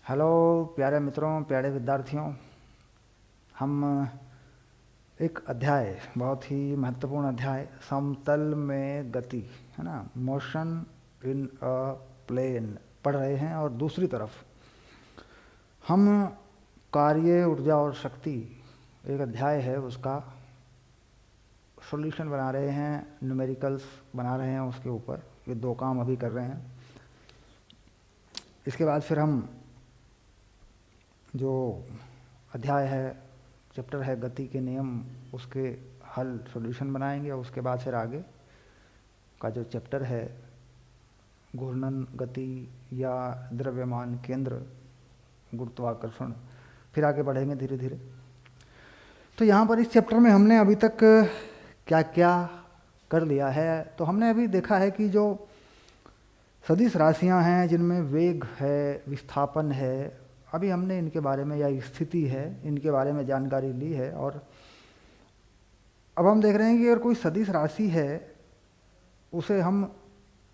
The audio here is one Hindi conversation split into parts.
हेलो प्यारे मित्रों, प्यारे विद्यार्थियों। हम एक अध्याय, बहुत ही महत्वपूर्ण अध्याय, समतल में गति, है ना, मोशन इन अ प्लेन पढ़ रहे हैं। और दूसरी तरफ हम कार्य, ऊर्जा और शक्ति, एक अध्याय है उसका सॉल्यूशन बना रहे हैं, न्यूमेरिकल्स बना रहे हैं उसके ऊपर। ये दो काम अभी कर रहे हैं। इसके बाद फिर हम जो अध्याय है, चैप्टर है गति के नियम, उसके हल, सॉल्यूशन बनाएंगे। और उसके बाद फिर आगे का जो चैप्टर है घूर्णन गति या द्रव्यमान केंद्र गुरुत्वाकर्षण, फिर आगे बढ़ेंगे धीरे धीरे। तो यहाँ पर इस चैप्टर में हमने अभी तक क्या क्या कर लिया है। तो हमने अभी देखा है कि जो सदिश राशियाँ हैं जिनमें वेग है, विस्थापन है, अभी हमने इनके बारे में, या स्थिति है, इनके बारे में जानकारी ली है। और अब हम देख रहे हैं कि अगर कोई सदिश राशि है, उसे हम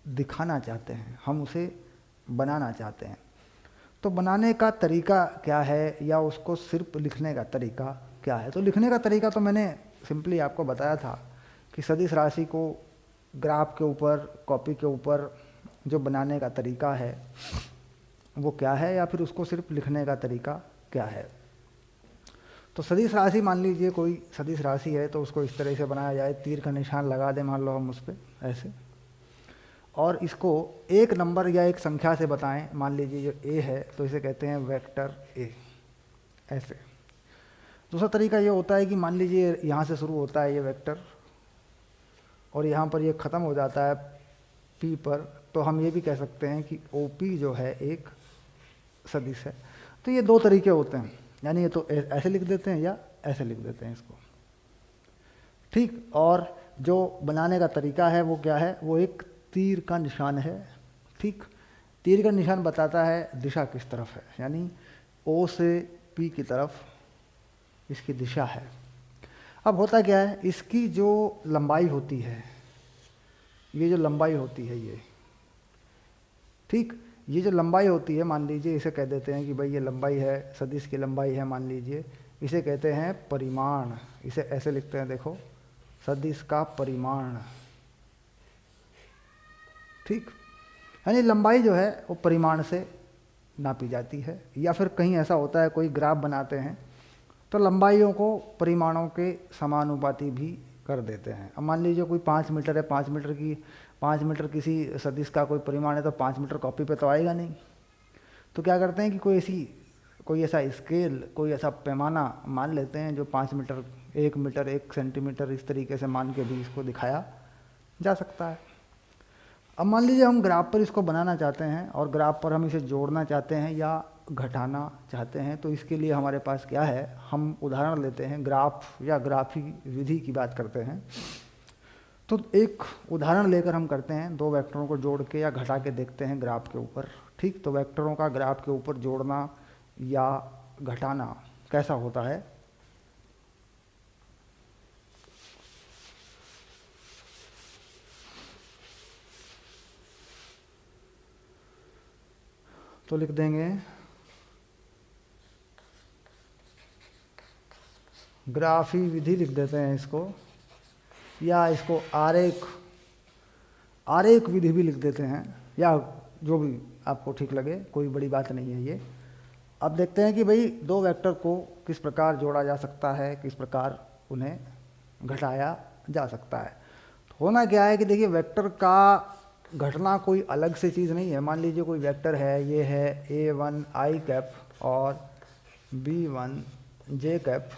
दिखाना चाहते हैं, हम उसे बनाना चाहते हैं, तो बनाने का तरीका क्या है, या उसको सिर्फ लिखने का तरीका क्या है। तो लिखने का तरीका तो मैंने सिंपली आपको बताया था कि सदिश राशि को ग्राफ के ऊपर, कॉपी के ऊपर जो बनाने का तरीका है वो क्या है, या फिर उसको सिर्फ लिखने का तरीका क्या है। तो सदिश राशि, मान लीजिए कोई सदिश राशि है, तो उसको इस तरह से बनाया जाए, तीर का निशान लगा दें मान लो हम उस पर ऐसे, और इसको एक नंबर या एक संख्या से बताएं। मान लीजिए जो ए है तो इसे कहते हैं वेक्टर ए, ऐसे। दूसरा तरीका ये होता है कि मान लीजिए यहाँ से शुरू होता है ये वेक्टर और यहाँ पर ये ख़त्म हो जाता है पी पर, तो हम ये भी कह सकते हैं कि ओ पी जो है एक सदिश है। तो ये दो तरीके होते हैं, यानी ये तो ऐसे लिख देते हैं या ऐसे लिख देते हैं इसको, ठीक। और जो बनाने का तरीका है वो क्या है, वो एक तीर का निशान है, ठीक। तीर का निशान बताता है दिशा किस तरफ है, यानी ओ से पी की तरफ इसकी दिशा है। अब होता क्या है, इसकी जो लंबाई होती है, ये जो लंबाई होती है ये, ठीक, ये जो लंबाई होती है, मान लीजिए इसे कह देते हैं कि भाई ये लंबाई है, सदिश की लंबाई है मान लीजिए, इसे कहते हैं परिमाण। इसे ऐसे लिखते हैं, देखो, सदिश का परिमाण, ठीक। यानी लंबाई जो है वो परिमाण से नापी जाती है। या फिर कहीं ऐसा होता है, कोई ग्राफ बनाते हैं तो लंबाइयों को परिमाणों के समानुपाती भी कर देते हैं। अब मान लीजिए कोई 5 मीटर है, 5 मीटर किसी सदिश का कोई परिमाण है, तो 5 मीटर कॉपी पे तो आएगा नहीं। तो क्या करते हैं कि कोई ऐसा स्केल, कोई ऐसा पैमाना मान लेते हैं जो 5 मीटर, 1 मीटर, 1 सेंटीमीटर, इस तरीके से मान के भी इसको दिखाया जा सकता है। अब मान लीजिए हम ग्राफ पर इसको बनाना चाहते हैं और ग्राफ पर हम इसे जोड़ना चाहते हैं या घटाना चाहते हैं, तो इसके लिए हमारे पास क्या है, हम उदाहरण लेते हैं, ग्राफ या ग्राफी विधि की बात करते हैं। तो एक उदाहरण लेकर हम करते हैं, दो वेक्टरों को जोड़ के या घटा के देखते हैं ग्राफ के ऊपर, ठीक। तो वेक्टरों का ग्राफ के ऊपर जोड़ना या घटाना कैसा होता है। तो लिख देंगे ग्राफी विधि, लिख देते हैं इसको, या इसको आरेख विधि भी लिख देते हैं, या जो भी आपको ठीक लगे, कोई बड़ी बात नहीं है ये। अब देखते हैं कि भाई दो वेक्टर को किस प्रकार जोड़ा जा सकता है, किस प्रकार उन्हें घटाया जा सकता है। तो होना क्या है कि देखिए, वेक्टर का घटना कोई अलग से चीज़ नहीं है। मान लीजिए कोई वेक्टर है, ये है A1 I कैप और B1 J कैप।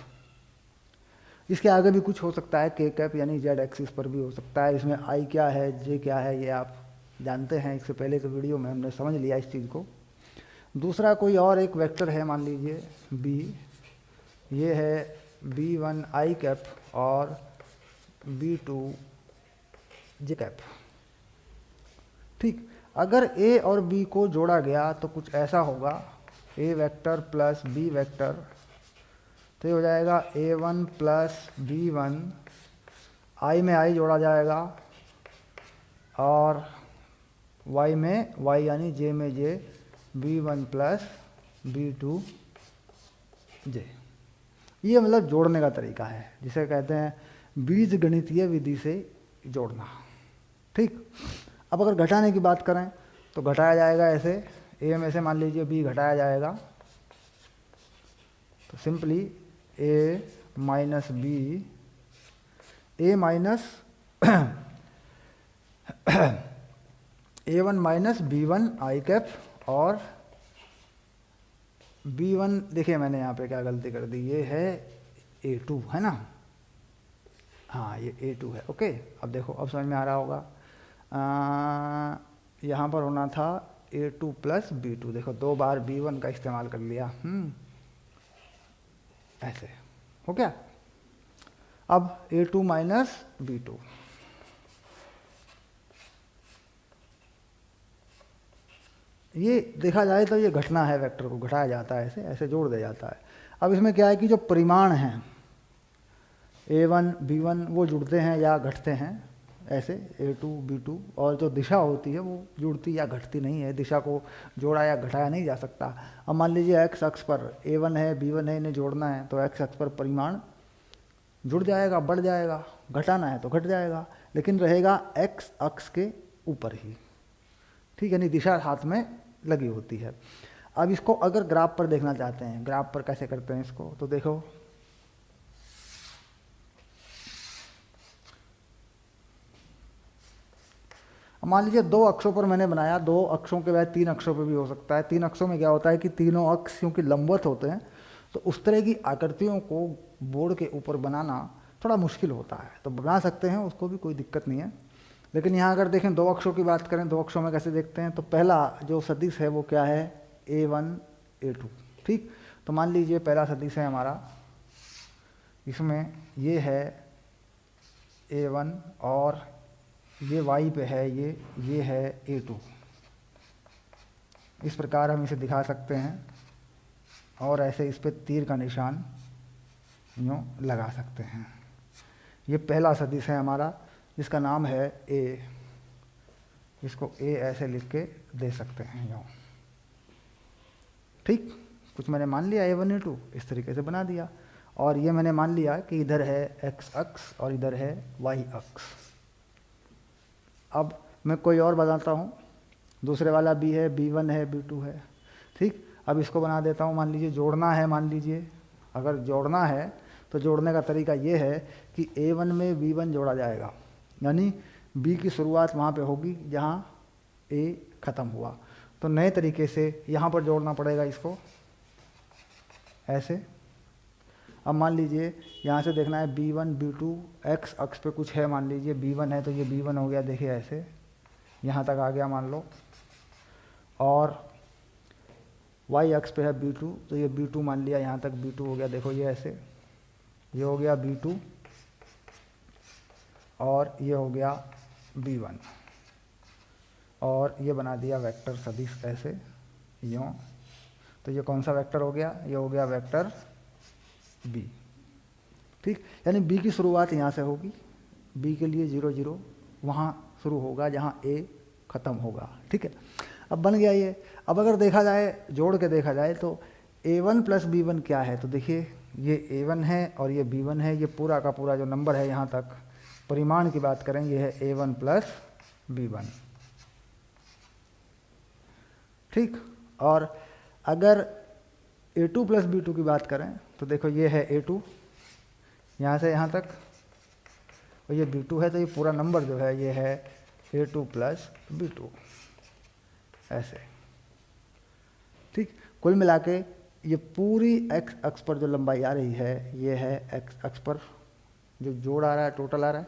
इसके आगे भी कुछ हो सकता है, K कैप, यानी Z एक्सिस पर भी हो सकता है। इसमें I क्या है, J क्या है, ये आप जानते हैं, इससे पहले के वीडियो में हमने समझ लिया इस चीज़ को। दूसरा कोई और एक वेक्टर है, मान लीजिए B, ये है B1 I कैप और B2 J कैप, ठीक। अगर A और B को जोड़ा गया तो कुछ ऐसा होगा, A vector plus B vector, तो ये हो जाएगा A1 प्लस B1, I में I जोड़ा जाएगा और Y में Y, यानी J में J, B1 plus B2 J। ये मतलब जोड़ने का तरीका है, जिसे कहते हैं बीज गणितीय विधि से जोड़ना। ठीक, अब अगर घटाने की बात करें तो घटाया जाएगा ऐसे, ए में से मान लीजिए बी घटाया जाएगा, तो सिंपली ए माइनस बी, ए माइनस A1 माइनस B1 आई कैप, और B1 देखिए मैंने यहाँ पे क्या गलती कर दी, ये है A2 है ना, हाँ ये A2 है। ओके, अब देखो अब समझ में आ रहा होगा। यहाँ पर होना था A2 प्लस B2, देखो 2 बार B1 का इस्तेमाल कर लिया। ऐसे हो गया। अब A2 माइनस B2, ये देखा जाए तो ये घटना है, वेक्टर को घटाया जाता है, ऐसे ऐसे जोड़ दिया जाता है। अब इसमें क्या है कि जो परिमाण हैं A1 B1 वो जुड़ते हैं या घटते हैं, ऐसे A2 B2, और जो दिशा होती है वो जुड़ती या घटती नहीं है, दिशा को जोड़ा या घटाया नहीं जा सकता। अब मान लीजिए x अक्ष पर A1 है B1 है, इन्हें जोड़ना है तो x अक्ष पर परिमाण जुड़ जाएगा, बढ़ जाएगा, घटाना है तो घट जाएगा, लेकिन रहेगा x अक्ष के ऊपर ही। ठीक है, यानी दिशा हाथ में लगी होती है। अब इसको अगर ग्राफ पर देखना चाहते हैं, ग्राफ पर कैसे करते हैं इसको, तो देखो मान लीजिए 2 अक्षों पर मैंने बनाया, 2 अक्षों के बाद 3 अक्षों पर भी हो सकता है। 3 अक्षों में क्या होता है कि तीनों अक्ष क्योंकि लंबवत होते हैं, तो उस तरह की आकृतियों को बोर्ड के ऊपर बनाना थोड़ा मुश्किल होता है, तो बना सकते हैं, उसको भी कोई दिक्कत नहीं है। लेकिन यहाँ अगर देखें 2 अक्षों की बात करें, 2 अक्षों में कैसे देखते हैं, तो पहला जो सदिश है वो क्या है, A1 A2। ठीक, तो मान लीजिए पहला सदिश है हमारा, इसमें ये है A1 और ये y पे है, ये है A2। इस प्रकार हम इसे दिखा सकते हैं, और ऐसे इस पे तीर का निशान यूँ लगा सकते हैं। ये पहला सदिश है हमारा, जिसका नाम है A, इसको A ऐसे लिख के दे सकते हैं यूँ। ठीक, कुछ मैंने मान लिया A1 A2, इस तरीके से बना दिया, और ये मैंने मान लिया कि इधर है x अक्ष और इधर है y अक्ष। अब मैं कोई और बताता हूँ, दूसरे वाला B है, B1 है, B2 है। ठीक, अब इसको बना देता हूँ, मान लीजिए जोड़ना है, मान लीजिए अगर जोड़ना है तो जोड़ने का तरीका ये है कि A1 में B1 जोड़ा जाएगा, यानी B की शुरुआत वहाँ पे होगी जहाँ A ख़त्म हुआ, तो नए तरीके से यहाँ पर जोड़ना पड़ेगा इसको ऐसे। अब मान लीजिए यहाँ से देखना है B1 B2, x अक्ष पे कुछ है, मान लीजिए B1 है तो ये B1 हो गया, देखिए ऐसे यहाँ तक आ गया मान लो, और y अक्ष पे है B2 तो ये B2 मान लिया, यहाँ तक B2 हो गया, देखो ये ऐसे, ये हो गया B2 और ये हो गया B1, और ये बना दिया वेक्टर सदिश ऐसे यूँ। तो ये कौन सा वेक्टर हो गया, ये हो गया वेक्टर B। ठीक, यानी B की शुरुआत यहाँ से होगी, B के लिए 0 0 वहाँ शुरू होगा जहाँ A ख़त्म होगा। ठीक है, अब बन गया ये। अब अगर देखा जाए, जोड़ के देखा जाए तो A1 प्लस B1 क्या है, तो देखिए ये A1 है और ये B1 है, ये पूरा का पूरा जो नंबर है यहाँ तक परिमाण की बात करें, ये है A1 प्लस B1। ठीक, और अगर A2 प्लस B2 की बात करें तो देखो ये है A2 यहाँ से यहाँ तक, और ये B2 है, तो ये पूरा नंबर जो है ये है A2 प्लस B2 ऐसे। ठीक, कुल मिला के ये पूरी x अक्ष पर जो लंबाई आ रही है ये है x अक्ष पर जो जोड़ आ रहा है, टोटल आ रहा है,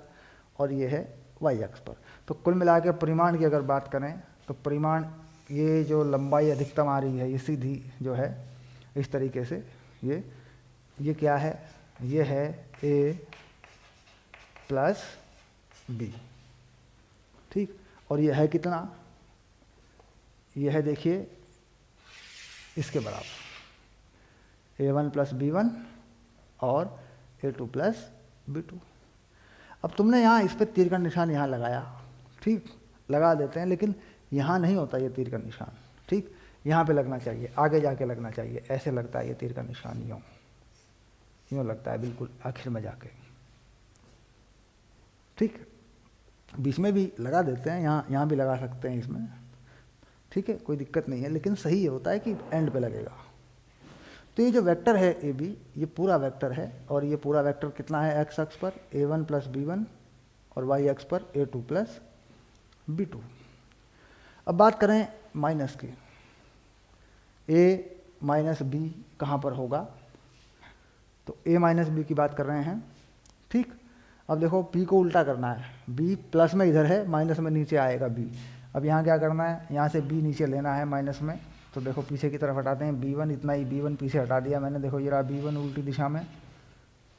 और ये है y अक्ष पर। तो कुल मिला के परिमाण की अगर बात करें तो परिमाण, ये जो लंबाई अधिकतम आ रही है ये सीधी जो है इस तरीके से, ये क्या है, ये है A प्लस B। ठीक, और ये है कितना, ये है देखिए इसके बराबर A1 प्लस B1 और A2 प्लस B2। अब तुमने यहाँ इस पर तीर का निशान यहाँ लगाया, ठीक, लगा देते हैं, लेकिन यहाँ नहीं होता ये तीर का निशान। ठीक, यहाँ पे लगना चाहिए, आगे जाके लगना चाहिए, ऐसे लगता है ये तीर का निशान, यूँ यूँ लगता है बिल्कुल आखिर में जाके। ठीक, बीच में भी लगा देते हैं, यहाँ भी लगा सकते हैं इसमें, ठीक है, कोई दिक्कत नहीं है, लेकिन सही ये होता है कि एंड पे लगेगा। तो ये जो वेक्टर है ए बी, ये पूरा वेक्टर है, और ये पूरा वेक्टर कितना है एक्स अक्ष पर, a1 प्लस b1, और वाई अक्ष पर a2 प्लस b2। अब बात करें माइनस की, a माइनस बी कहाँ पर होगा, तो a माइनस बी की बात कर रहे हैं। ठीक, अब देखो p को उल्टा करना है, b प्लस में इधर है, माइनस में नीचे आएगा b। अब यहाँ क्या करना है, यहाँ से b नीचे लेना है माइनस में, तो देखो पीछे की तरफ हटाते हैं b1, इतना ही b1 पीछे हटा दिया मैंने, देखो ये रहा b1 उल्टी दिशा में,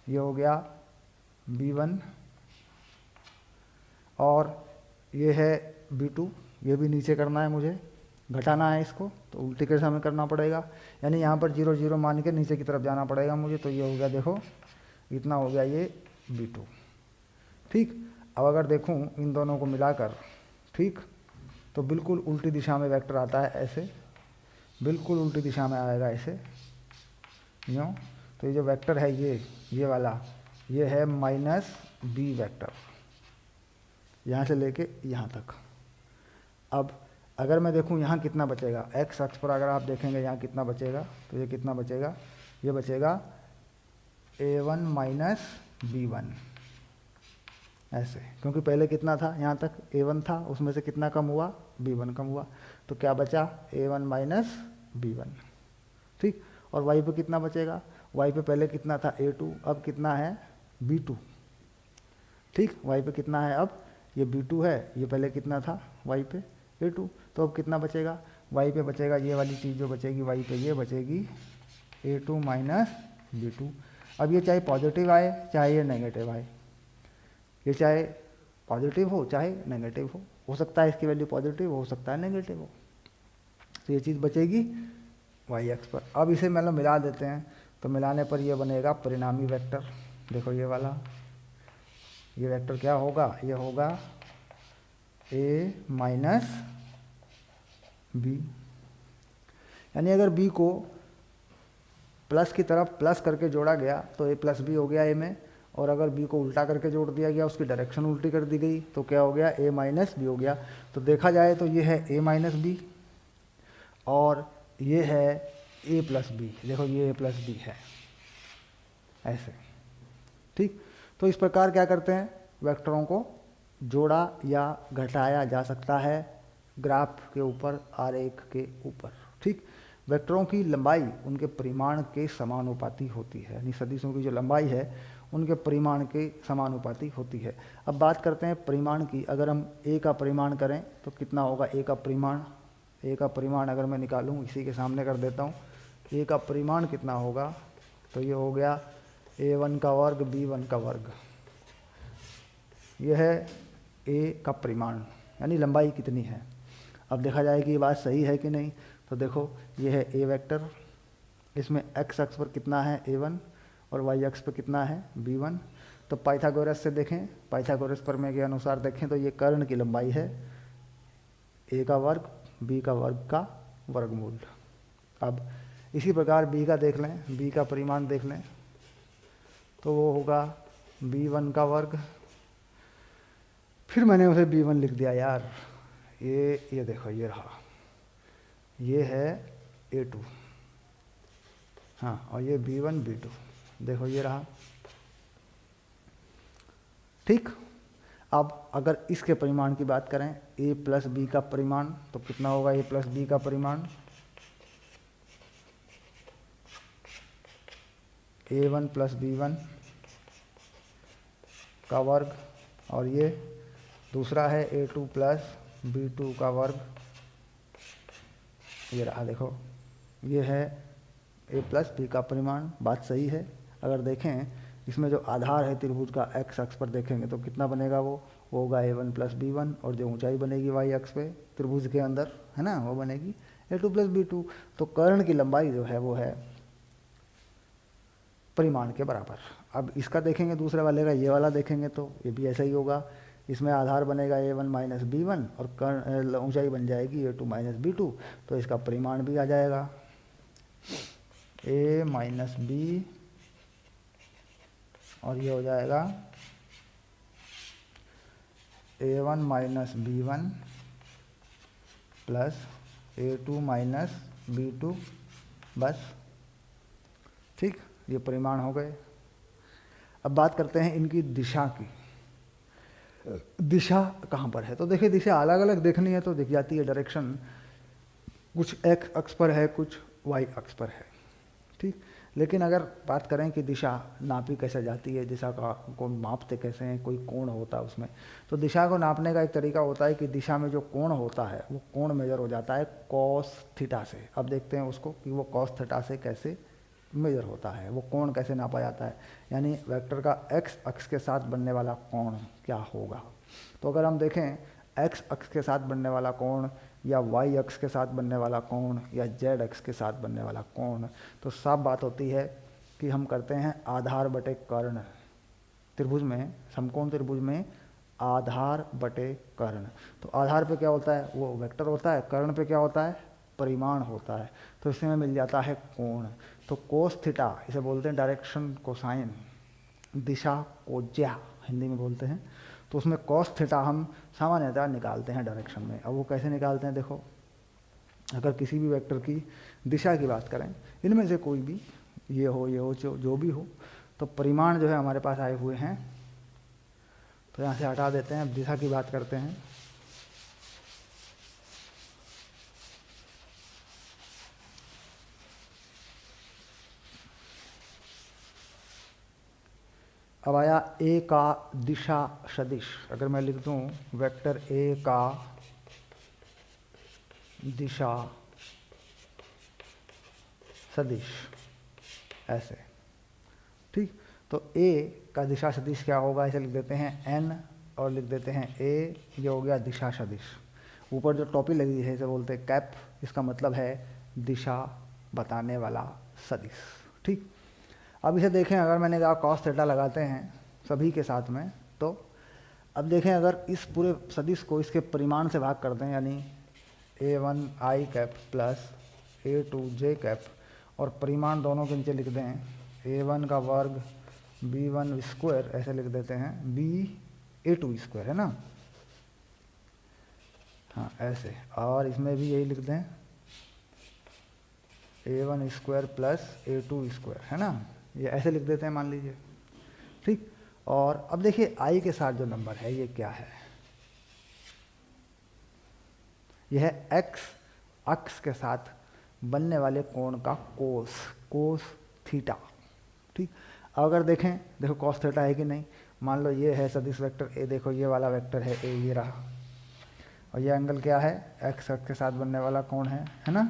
ये हो गया b1, और ये है b2, ये भी नीचे करना है मुझे, घटाना है इसको, तो उल्टी के दिशा में करना पड़ेगा, यानी यहाँ पर 0 0 मान के नीचे की तरफ जाना पड़ेगा मुझे, तो ये हो गया देखो इतना हो गया ये b2। ठीक, अब अगर देखूँ इन दोनों को मिलाकर, ठीक, तो बिल्कुल उल्टी दिशा में वेक्टर आता है ऐसे, बिल्कुल उल्टी दिशा में आएगा ऐसे, यूँ। तो ये जो वेक्टर है ये वाला, ये है माइनस बी वेक्टर, यहाँ से लेके यहाँ तक। अब अगर मैं देखूँ यहाँ कितना बचेगा, एक्स अक्ष पर अगर आप देखेंगे यहाँ कितना बचेगा, तो ये कितना बचेगा, ये बचेगा a1 माइनस b1 ऐसे, क्योंकि पहले कितना था, यहाँ तक a1 था, उसमें से कितना कम हुआ, b1 कम हुआ, तो क्या बचा a1 माइनस b1। ठीक, और y पे कितना बचेगा, y पे पहले कितना था a2, अब कितना है b2। ठीक, y पे कितना है अब, ये b2 है, ये पहले कितना था y पे a2, तो अब कितना बचेगा, y पे बचेगा ये वाली चीज़ जो बचेगी y पे, ये बचेगी a2 माइनस b2। अब ये चाहे पॉजिटिव आए चाहे ये नेगेटिव आए, ये चाहे पॉजिटिव हो चाहे नेगेटिव हो सकता है इसकी वैल्यू पॉजिटिव हो सकता है नेगेटिव हो, तो ये चीज़ बचेगी वाई एक्स पर। अब इसे मतलब मिला देते हैं, तो मिलाने पर ये बनेगा परिणामी वेक्टर, देखो ये वाला, ये वेक्टर क्या होगा, ये होगा a माइनस बी, यानी अगर b को प्लस की तरफ प्लस करके जोड़ा गया तो a प्लस बी हो गया a में, और अगर b को उल्टा करके जोड़ दिया गया, उसकी डायरेक्शन उल्टी कर दी गई, तो क्या हो गया a माइनस बी हो गया। तो देखा जाए तो ये है a माइनस बी और ये है a प्लस बी, देखो ये a प्लस बी है ऐसे। ठीक, तो इस प्रकार क्या करते हैं, वेक्टरों को जोड़ा या घटाया जा सकता है ग्राफ के ऊपर, आरेख के ऊपर। ठीक, वेक्टरों की लंबाई उनके परिमाण के समानुपाती होती है, यानी सदिशों की जो लंबाई है उनके परिमाण के समानुपाती होती है। अब बात करते हैं परिमाण की, अगर हम a का परिमाण करें तो कितना होगा a का परिमाण, a का परिमाण अगर मैं निकालूं, इसी के सामने कर देता हूं, a का परिमाण कितना होगा, तो ये हो गया a1 का वर्ग b1 का वर्ग, यह है a का परिमाण, यानी लंबाई कितनी है। अब देखा जाए कि ये बात सही है कि नहीं, तो देखो ये है a वेक्टर, इसमें x अक्ष पर कितना है a1 और y अक्ष पर कितना है b1। तो पाइथागोरस से देखें, पाइथागोरस प्रमेय के अनुसार देखें तो ये कर्ण की लंबाई है a का वर्ग b का वर्ग का वर्गमूल। अब इसी प्रकार b का देख लें, b का परिमाण देख लें, तो वो होगा b1 का वर्ग, फिर मैंने उसे b1 लिख दिया यार, ये देखो ये रहा, ये है a2, हाँ, और ये b1 b2, देखो ये रहा। ठीक, अब अगर इसके परिमाण की बात करें, a प्लस बी का परिमाण, तो कितना होगा a प्लस बी का परिमाण, a1 प्लस b1 का वर्ग, और ये दूसरा है a2 प्लस b2 का वर्ग, ये रहा देखो, ये है a प्लस बी का परिमाण। बात सही है। अगर देखें इसमें जो आधार है त्रिभुज का x अक्ष पर देखेंगे तो कितना बनेगा, वो होगा a1 प्लस b1, और जो ऊंचाई बनेगी y अक्ष पे त्रिभुज के अंदर है ना, वो बनेगी a2 प्लस b2। तो कर्ण की लंबाई जो है वो है परिमाण के बराबर। अब इसका देखेंगे दूसरे वाले का, ये वाला देखेंगे तो ये भी ऐसा ही होगा, इसमें आधार बनेगा a1 माइनस b1 और कर्ण ऊंचाई बन जाएगी a2 माइनस b2, तो इसका परिमाण भी आ जाएगा a माइनस b और ये हो जाएगा a1 minus b1 plus a2 minus b2, बस। ठीक, ये परिमाण हो गए। अब बात करते हैं इनकी दिशा की। दिशा कहाँ पर है? तो देखिए दिशा अलग अलग देखनी है तो दिख जाती है डायरेक्शन, कुछ x अक्ष पर है, कुछ y अक्ष पर है। ठीक, लेकिन अगर बात करें कि दिशा नापी कैसे जाती है, दिशा को मापते कैसे हैं, कोई कोण होता है उसमें, तो दिशा को नापने का एक तरीका होता है कि दिशा में जो कोण होता है वो कोण मेजर हो जाता है कॉस थीटा से। अब देखते हैं उसको कि वो कॉस थीटा से कैसे मेजर होता है, वो कोण कैसे नापा जाता है, यानी वेक्टर का x अक्ष के साथ बनने वाला कोण क्या होगा। तो अगर हम देखें x अक्ष के साथ बनने वाला कोण या y अक्ष के साथ बनने वाला कोण या z अक्ष के साथ बनने वाला कोण, तो साफ बात होती है कि हम करते हैं आधार बटे कर्ण। त्रिभुज में, समकोण त्रिभुज में आधार बटे कर्ण, तो आधार पे क्या होता है, वो वेक्टर होता है, कर्ण पे क्या होता है, परिमाण होता है, तो इसमें मिल जाता है कोण। तो कोस थीटा इसे बोलते हैं डायरेक्शन कोसाइन, दिशा कोज्या हिंदी में बोलते हैं। तो उसमें कॉस थीटा हम सामान्यतः निकालते हैं डायरेक्शन में। अब वो कैसे निकालते हैं, देखो अगर किसी भी वेक्टर की दिशा की बात करें, इनमें से कोई भी, ये हो जो भी हो, तो परिमाण जो है हमारे पास आए हुए हैं, तो यहाँ से हटा देते हैं। अब दिशा की बात करते हैं। अब आया a का दिशा सदिश। अगर मैं लिख दूं वेक्टर a का दिशा सदिश ऐसे, ठीक, तो a का दिशा सदिश क्या होगा, ऐसे लिख देते हैं n और लिख देते हैं a, ये हो गया दिशा सदिश। ऊपर जो टोपी लगी है इसे बोलते हैं कैप, इसका मतलब है दिशा बताने वाला सदिश। ठीक, अब इसे देखें, अगर मैंने कहा कॉस थीटा लगाते हैं सभी के साथ में, तो अब देखें अगर इस पूरे सदिश को इसके परिमाण से भाग कर दें, यानी a1 i cap plus a2 j cap, और परिमाण दोनों के नीचे लिख दें a1 का वर्ग b1 स्क्वायर, ऐसे लिख देते हैं b a2 स्क्वायर, है ना, हाँ ऐसे, और इसमें भी यही लिख दें a1 square plus a2 square, है ना, ये ऐसे लिख देते हैं मान लीजिए। ठीक, और अब देखिए i के साथ जो नंबर है ये क्या है, यह है x अक्ष के साथ बनने वाले कोण का कोस थीटा। ठीक, अगर देखें, देखो कॉस थीटा है कि नहीं, मान लो ये है सदिश वेक्टर ए, देखो ये वाला वेक्टर है ए, ये रहा, और ये एंगल क्या है, x अक्ष के साथ बनने वाला कोण है ना,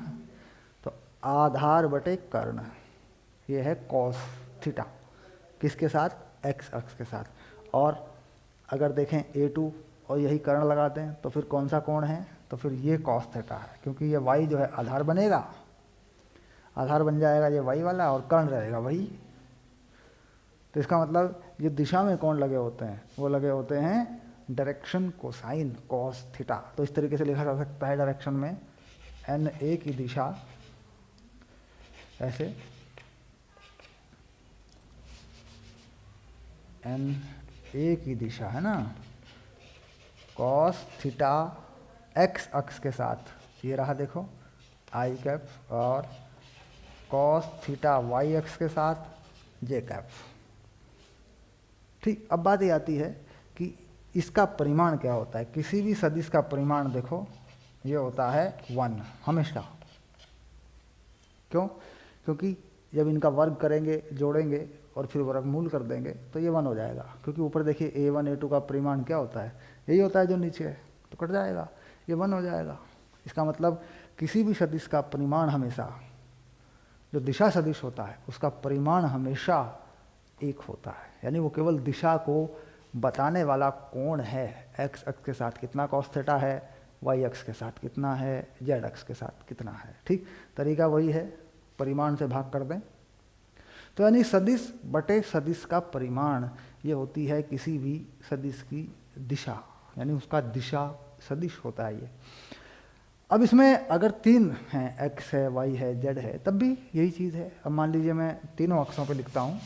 तो आधार बटे कर्ण, ये है कॉस थीटा, किसके साथ, x अक्ष के साथ। और अगर देखें a2 और यही कर्ण लगाते हैं तो फिर कौन सा कोण है, तो फिर ये कॉस थीटा है, क्योंकि ये y जो है आधार बनेगा, आधार बन जाएगा ये y वाला, और कर्ण रहेगा वही। तो इसका मतलब ये दिशा में कोण लगे होते हैं, वो लगे होते हैं डायरेक्शन कोसाइन कॉस थीटा। तो इस तरीके से लिखा जा सकता है डायरेक्शन में NA की दिशा ऐसे, NA की दिशा है ना, कॉस थीटा x अक्ष के साथ, ये रहा देखो i कैप, और कॉस थीटा y अक्ष के साथ j कैप। ठीक, अब बात ये आती है कि इसका परिमाण क्या होता है। किसी भी सदिश का परिमाण देखो ये होता है 1 हमेशा। क्यों, क्योंकि जब इनका वर्ग करेंगे, जोड़ेंगे और फिर वर्गमूल कर देंगे तो ये 1 हो जाएगा, क्योंकि ऊपर देखिए a1 a2 का परिमाण क्या होता है, यही होता है जो नीचे है, तो कट जाएगा, ये 1 हो जाएगा। इसका मतलब किसी भी सदिश का परिमाण हमेशा, जो दिशा सदिश होता है उसका परिमाण हमेशा 1 होता है, यानी वो केवल दिशा को बताने वाला कोण है, x अक्ष के साथ कितना कॉस थीटा है, y अक्ष के साथ कितना है, z अक्ष के साथ कितना है। ठीक, तरीका वही है, परिमाण से भाग कर दें। तो यानी सदिश बटे सदिश का परिमाण, ये होती है किसी भी सदिश की दिशा। यानी उसका दिशा सदिश होता है ये। अब इसमें अगर तीन हैं, एक्स है, वाई है, जेड है, तब भी यही चीज़ है। अब मान लीजिए मैं तीनों अक्षों पे लिखता हूँ।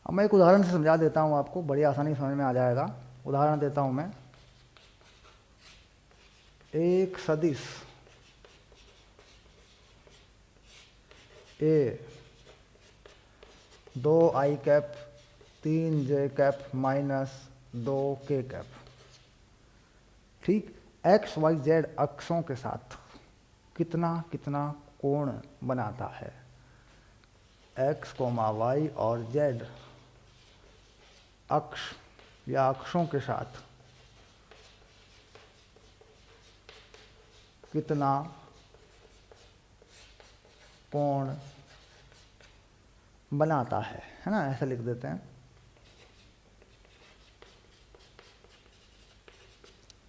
अब मैं एक उदाहरण से समझा देता हूँ आपको, बड़ी आसानी से समझ में आ जाएगा। उदाहरण देता हूँ मैं। एक सदिश ए 2i cap 3j cap minus 2k cap, ठीक, एक्स वाई जेड अक्षों के साथ कितना कितना कोण बनाता है। एक्स कोमा वाई और जेड अक्ष या अक्षों के साथ कितना कोण बनाता है ना, ऐसा लिख देते हैं।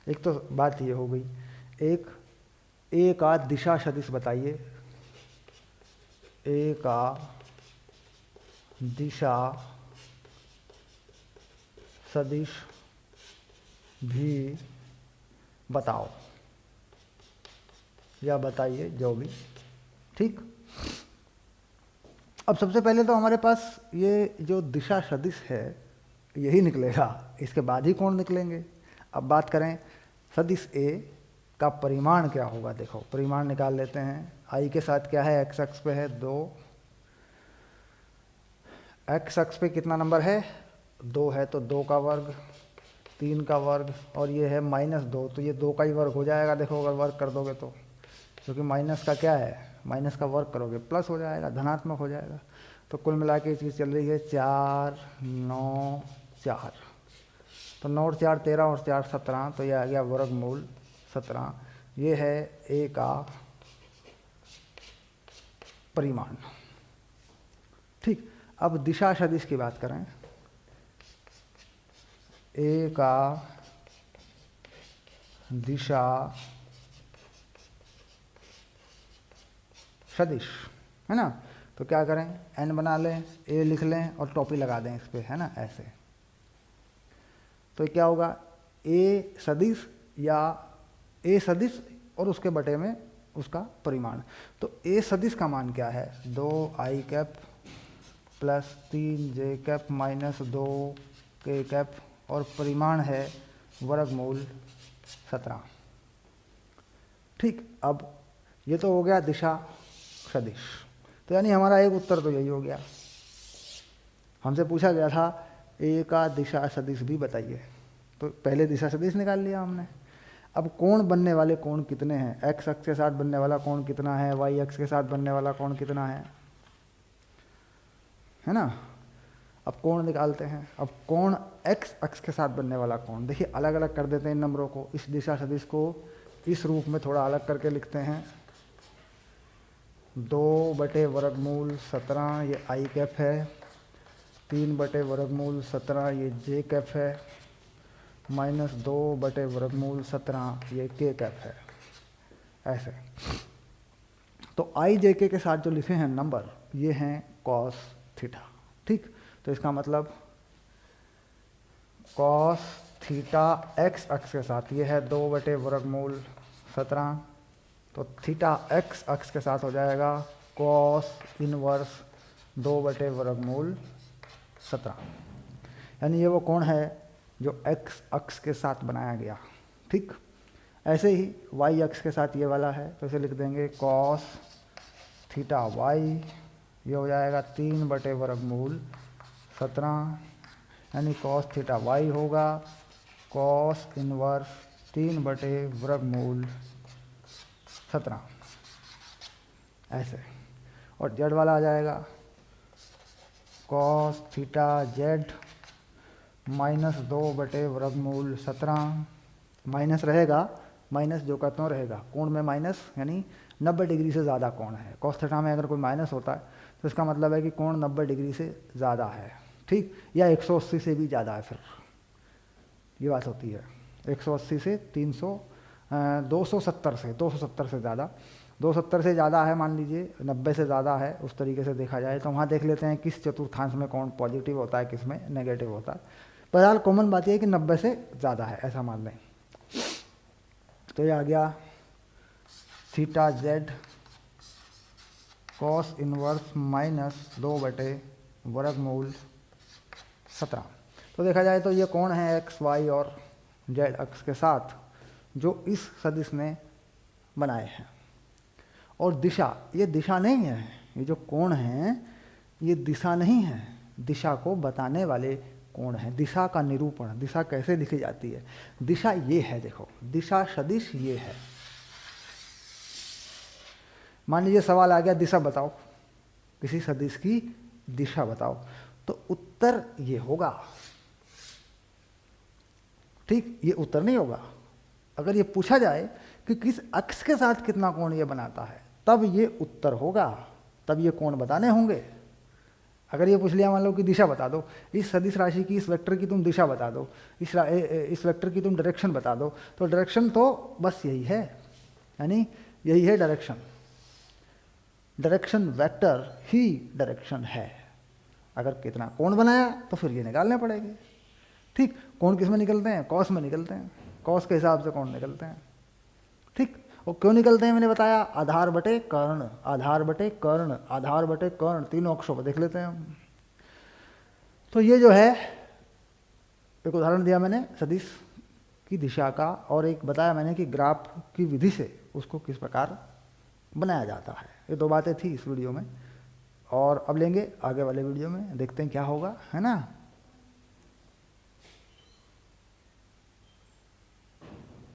एक तो बात ये हो गई। एक ए का दिशा सदिश बताइए। ए का दिशा सदिश भी बताओ, या बताइए, जो भी, ठीक। अब सबसे पहले तो हमारे पास ये जो दिशा सदिश है यही निकलेगा, इसके बाद ही कोण निकलेंगे। अब बात करें सदिश ए का परिमाण क्या होगा। देखो परिमाण निकाल लेते हैं। आई के साथ क्या है, एक्स अक्ष पे है 2, एक्स अक्ष पे कितना नंबर है, 2 है, तो 2 का वर्ग, 3 का वर्ग, और ये है -2, तो ये 2 का ही वर्ग हो जाएगा। देखो अगर वर्ग कर दोगे तो, क्योंकि माइनस का क्या है, माइनस का वर्ग करोगे प्लस हो जाएगा, धनात्मक हो जाएगा। तो कुल मिला के ये चीज़ चल रही है 4 9 4, तो 9 और 4 13 और 4 17, तो ये आ गया वर्गमूल 17। ये है ए का परिमाण, ठीक। अब दिशा सदिश की बात करें। ए का दिशा सदिश है ना, तो क्या करें, एन बना लें, ए लिख लें और टोपी लगा दें इस पर, है ना, ऐसे। तो क्या होगा, ए सदिश या ए सदिश और उसके बटे में उसका परिमाण। तो ए सदिश का मान क्या है, 2i cap plus 3j cap minus 2k cap, और परिमाण है वर्गमूल 17, ठीक। अब ये तो हो गया दिशा सदिश। तो यानी हमारा एक उत्तर तो यही हो गया। हमसे पूछा गया था ए का दिशा सदिश भी बताइए, तो पहले दिशा सदिश निकाल लिया हमने। अब कोण बनने वाले कोण कितने हैं, एक्स अक्ष के साथ बनने वाला कोण कितना है, वाई अक्ष के साथ बनने वाला कोण कितना है ना। अब कोण निकालते हैं। अब कोण एक्स अक्ष के साथ बनने वाला कोण, देखिए अलग अलग कर देते हैं इन नंबरों को। इस दिशा सदिश को इस रूप में थोड़ा अलग करके लिखते हैं। 2/वर्गमूल 17 ये आई कैप है, 3/वर्गमूल 17 ये जे कैप है, माइनस 2/वर्गमूल 17 ये के कैप है, ऐसे। तो आई जे के साथ जो लिखे हैं नंबर, ये हैं कॉस थीटा, ठीक। तो इसका मतलब कॉस थीटा एक्स अक्ष के साथ ये है 2/वर्गमूल 17, तो थीटा एक्स अक्ष के साथ हो जाएगा कॉस इनवर्स 2/वर्गमूल 17। यानी ये वो कोण है जो एक्स अक्ष के साथ बनाया गया, ठीक। ऐसे ही वाई अक्ष के साथ ये वाला है, तो इसे लिख देंगे कॉस थीटा वाई, ये हो जाएगा 3/वर्गमूल 17, यानी कॉस थीटा वाई होगा कॉस इनवर्स 3/वर्गमूल 17, ऐसे। और जेड वाला आ जाएगा कॉस थीटा जेड -2/वर्गमूल 17। माइनस रहेगा, माइनस जो का त्यों रहेगा, कोण में माइनस यानी 90 डिग्री से ज़्यादा कोण है। कॉस थीटा में अगर कोई माइनस होता है तो इसका मतलब है कि कोण 90 डिग्री से ज़्यादा है, ठीक, या 180 से भी ज़्यादा है। फिर ये बात होती है 180 से 270 से ज़्यादा, 270 से ज़्यादा है, मान लीजिए 90 से ज़्यादा है, उस तरीके से देखा जाए तो वहाँ देख लेते हैं किस चतुर्थांश में कोण पॉजिटिव होता है, किस में नेगेटिव होता है। बहरहाल कॉमन बात यह है कि 90 से ज़्यादा है, ऐसा मान लें। तो ये आ गया थीटा जेड कॉस इनवर्स -2/वर्गमूल 17। तो देखा जाए तो ये कोण है एक्स वाई और जेड अक्ष के साथ जो इस सदिश ने बनाए हैं। और दिशा, ये दिशा नहीं है, ये जो कोण है ये दिशा नहीं है, दिशा को बताने वाले कोण है। दिशा का निरूपण, दिशा कैसे लिखी जाती है, दिशा ये है, देखो दिशा सदिश ये है। मान लीजिए सवाल आ गया दिशा बताओ, किसी सदिश की दिशा बताओ, तो उत्तर ये होगा, ठीक, ये उत्तर नहीं होगा। अगर ये पूछा जाए कि किस अक्ष के साथ कितना कोण ये बनाता है, तब ये उत्तर होगा, तब ये कोण बताने होंगे। अगर ये पूछ लिया मान लो कि दिशा बता दो, इस सदिश राशि की इस वेक्टर की तुम दिशा बता दो, इस वेक्टर की तुम डायरेक्शन बता दो, तो डायरेक्शन तो बस यही है, यानी यही है डायरेक्शन। डायरेक्शन वेक्टर ही डायरेक्शन है। अगर कितना कोण बनाया तो फिर ये निकालने पड़ेंगे, ठीक। कोण किस में निकलते हैं, कॉस में निकलते हैं, कॉस के हिसाब से कोण निकलते हैं, ठीक। और क्यों निकलते हैं मैंने बताया, आधार बटे कर्ण, आधार बटे कर्ण, आधार बटे कर्ण, तीनों अक्षों पर देख लेते हैं हम। तो ये जो है एक उदाहरण दिया मैंने सदिश की दिशा का, और एक बताया मैंने कि ग्राफ की विधि से उसको किस प्रकार बनाया जाता है। ये दो बातें थी इस वीडियो में, और अब लेंगे आगे वाले वीडियो में, देखते हैं क्या होगा, है ना।